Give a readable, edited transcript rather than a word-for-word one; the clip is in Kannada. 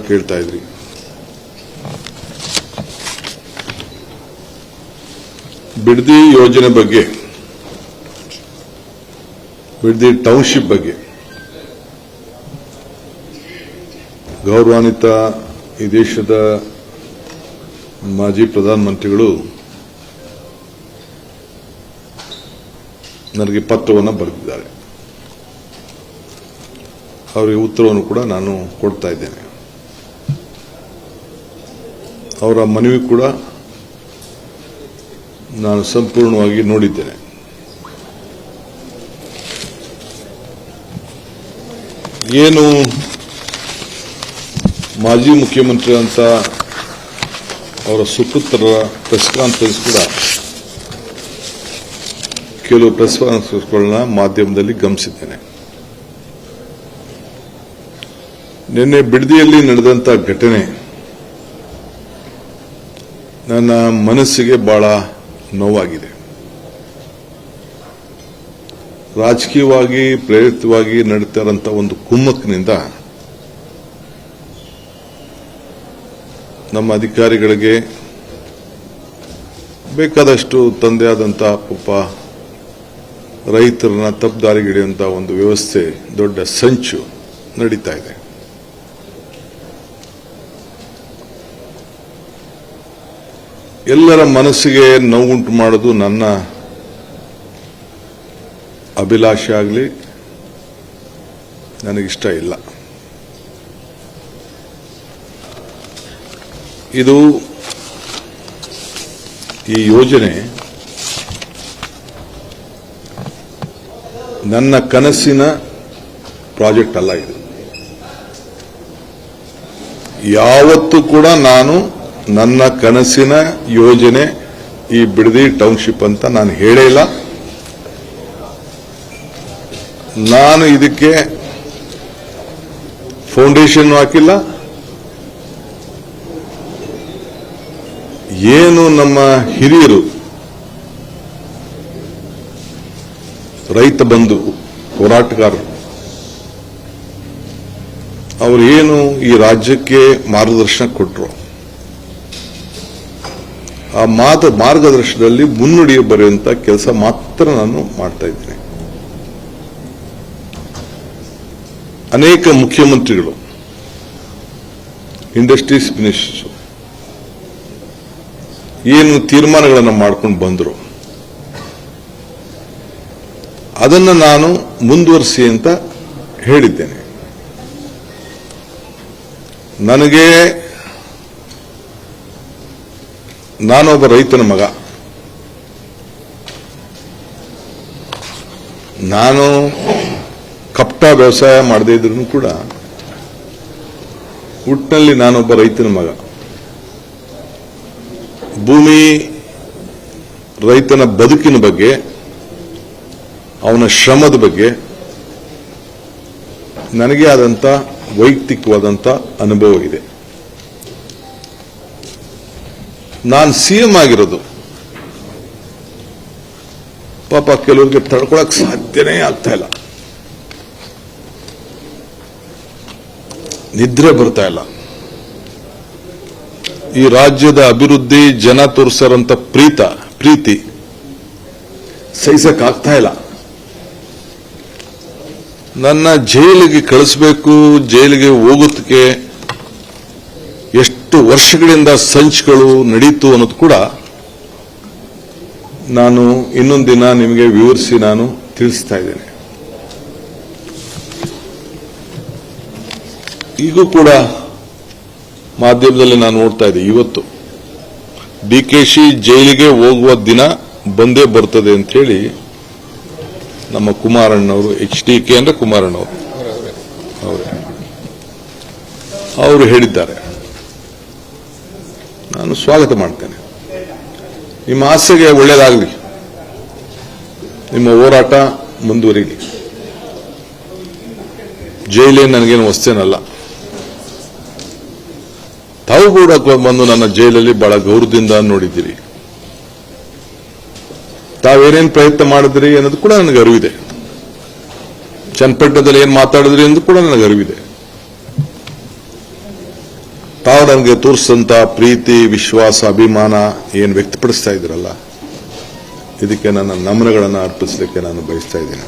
ಕೇಳ್ತಾ ಇದ್ರಿ. ಬಿಡದಿ ಯೋಜನೆ ಬಗ್ಗೆ, ಬಿಡದಿ ಟೌನ್ಶಿಪ್ ಬಗ್ಗೆ ಗೌರವಾನ್ವಿತ ಈ ದೇಶದ ಮಾಜಿ ಪ್ರಧಾನಮಂತ್ರಿಗಳು ನನಗೆ ಪತ್ರವನ್ನು ಬರೆದಿದ್ದಾರೆ. ಅವರಿಗೆ ಉತ್ತರವನ್ನು ಕೂಡ ನಾನು ಕೊಡ್ತಾ ಇದ್ದೇನೆ. ಅವರ ಮನವಿ ಕೂಡ ನಾನು ಸಂಪೂರ್ಣವಾಗಿ ನೋಡಿದ್ದೇನೆ. ಏನು ಮಾಜಿ ಮುಖ್ಯಮಂತ್ರಿ ಅಂತ ಅವರ ಸುಪುತ್ರರ ಪ್ರೆಸ್ ಕಾನ್ಫರೆನ್ಸ್ ಕೂಡ ಕೆಲವು ಪ್ರೆಸ್ ಕಾನ್ಫರೆನ್ಸ್ಗಳನ್ನ ಮಾಧ್ಯಮದಲ್ಲಿ ಗಮನಿಸಿದ್ದೇನೆ. ನಿನ್ನೆ ಬಿಡದಿಯಲ್ಲಿ ನಡೆದಂತ ಘಟನೆ ನನ್ನ ಮನಸ್ಸಿಗೆ ಬಹಳ ನೋವಾಗಿದೆ. ರಾಜಕೀಯವಾಗಿ ಪ್ರೇರಿತವಾಗಿ ನಡೀತಾರಂತ ಒಂದು ಕುಮ್ಮಕ್ಕಿನಿಂದ ನಮ್ಮ ಅಧಿಕಾರಿಗಳಿಗೆ ಬೇಕಾದಷ್ಟು ತಂದೆಯಾದಂಥ ಪಾಪ ರೈತರನ್ನ ತಪ್ಪುದಾರಿಗಿಡಿಯುವಂಥ ಒಂದು ವ್ಯವಸ್ಥೆ, ದೊಡ್ಡ ಸಂಚು ನಡೀತಾ ಇದೆ. ಎಲ್ಲರ ಮನಸ್ಸಿಗೆ ನೋವುಂಟು ಮಾಡೋದು ನನ್ನ ಅಭಿಲಾಷೆ ಆಗಲಿ, ನನಗಿಷ್ಟ ಇಲ್ಲ. ಇದು ಈ ಯೋಜನೆ ನನ್ನ ಕನಸಿನ ಪ್ರಾಜೆಕ್ಟ್ ಅಲ್ಲ. ಇದು ಯಾವತ್ತೂ ಕೂಡ ನಾನು ನನ್ನ ಕನಸಿನ ಯೋಜನೆ ಈ ಬಿಡದಿ ಟೌನ್ಶಿಪ್ ಅಂತ ನಾನು ಹೇಳೇ ಇಲ್ಲ. ನಾನು ಇದಕ್ಕೆ ಫೌಂಡೇಶನ್ ಹಾಕಿಲ್ಲ. ಏನು ನಮ್ಮ ಹಿರಿಯರು ರೈತ ಬಂಧು ಹೋರಾಟಗಾರರು ಅವರು ಏನು ಈ ರಾಜ್ಯಕ್ಕೆ ಮಾರ್ಗದರ್ಶನ ಕೊಟ್ಟರು, ಆ ಮಾರ್ಗದರ್ಶನದಲ್ಲಿ ಮುನ್ನುಡಿ ಬರೆಯುವಂತ ಕೆಲಸ ಮಾತ್ರ ನಾನು ಮಾಡ್ತಾ ಇದ್ದೇನೆ. ಅನೇಕ ಮುಖ್ಯಮಂತ್ರಿಗಳು, ಇಂಡಸ್ಟ್ರೀಸ್ ಮಿನಿಸ್ಟರ್ ಏನು ತೀರ್ಮಾನಗಳನ್ನು ಮಾಡ್ಕೊಂಡು ಬಂದರು ಅದನ್ನು ನಾನು ಮುಂದುವರಿಸಿ ಅಂತ ಹೇಳಿದ್ದೇನೆ. ನನಗೆ, ನಾನೊಬ್ಬ ರೈತನ ಮಗ, ನಾನು ಕಪಟ ವ್ಯವಸಾಯ ಮಾಡದೇ ಇದ್ರೂ ಕೂಡ ಒಟ್ಟಿನಲ್ಲಿ ನಾನೊಬ್ಬ ರೈತನ ಮಗ. ಭೂಮಿ, ರೈತನ ಬದುಕಿನ ಬಗ್ಗೆ, ಅವನ ಶ್ರಮದ ಬಗ್ಗೆ ನನಗೆ ಆದಂತ ವೈಯಕ್ತಿಕವಾದಂತ ಅನುಭವ ಇದೆ. ನಾನು ಸಿಎಂ ಆಗಿರೋದು ಪಾಪ ಕೆಲವರಿಗೆ ತಡ್ಕೊಳಕ್ ಸಾಧ್ಯನೇ ಆಗ್ತಾ ಇಲ್ಲ, ನಿದ್ರೆ ಬರ್ತಾ ಇಲ್ಲ. ಈ ರಾಜ್ಯದ ಅಭಿವೃದ್ಧಿ, ಜನ ತೋರಿಸರಂತ ಪ್ರೀತಿ ಸಹಿಸಕ್ ಆಗ್ತಾ ಇಲ್ಲ. ನನ್ನ ಜೈಲಿಗೆ ಕಳಿಸಬೇಕು, ಜೈಲಿಗೆ ಹೋಗೋದಕ್ಕೆ ಎಷ್ಟು ವರ್ಷಗಳಿಂದ ಸಂಚುಗಳು ನಡೀತು ಅನ್ನೋದು ಕೂಡ ನಾನು ಇನ್ನೊಂದು ದಿನ ನಿಮಗೆ ವಿವರಿಸಿ ನಾನು ತಿಳಿಸ್ತಾ ಇದ್ದೇನೆ. ಈಗೂ ಕೂಡ ಮಾಧ್ಯಮದಲ್ಲಿ ನಾನು ನೋಡ್ತಾ ಇದ್ದೆ, ಇವತ್ತು ಡಿಕೆಶಿ ಜೈಲಿಗೆ ಹೋಗುವ ದಿನ ಬಂದೇ ಬರ್ತದೆ ಅಂತ ಹೇಳಿ ನಮ್ಮ ಕುಮಾರಣ್ಣವರು, HDK ಅಂದ್ರೆ ಕುಮಾರಣ್ಣವರು ಅವರು ಹೇಳಿದ್ದಾರೆ. ನಾನು ಸ್ವಾಗತ ಮಾಡ್ತೇನೆ. ನಿಮ್ಮ ಆಸೆಗೆ ಒಳ್ಳೆಯದಾಗಲಿ, ನಿಮ್ಮ ಹೋರಾಟ ಮುಂದುವರಿಲಿ. ಜೈಲೇ ನನಗೇನು ವಸ್ತೇನಲ್ಲ. ತಾವು ಕೂಡ ಬಂದು ನನ್ನ ಜೈಲಲ್ಲಿ ಬಹಳ ಗೌರವದಿಂದ ನೋಡಿದ್ದೀರಿ. ತಾವೇನೇನು ಪ್ರಯತ್ನ ಮಾಡಿದ್ರಿ ಅನ್ನೋದು ಕೂಡ ನನಗೆ ಅರಿವಿದೆ. ಚನ್ನಪಟ್ಟಣದಲ್ಲಿ ಏನು ಮಾತಾಡಿದ್ರಿ ಅನ್ನೋದು ಕೂಡ ನನಗೆ ಅರಿವಿದೆ. ತಾವು ನನಗೆ ತೋರಿಸಿದಂತ ಪ್ರೀತಿ, ವಿಶ್ವಾಸ, ಅಭಿಮಾನ ಏನು ವ್ಯಕ್ತಪಡಿಸ್ತಾ ಇದ್ರಲ್ಲ, ಇದಕ್ಕೆ ನನ್ನ ನಮನಗಳನ್ನು ಅರ್ಪಿಸಲಿಕ್ಕೆ ನಾನು ಬಯಸ್ತಾ ಇದ್ದೀನಿ.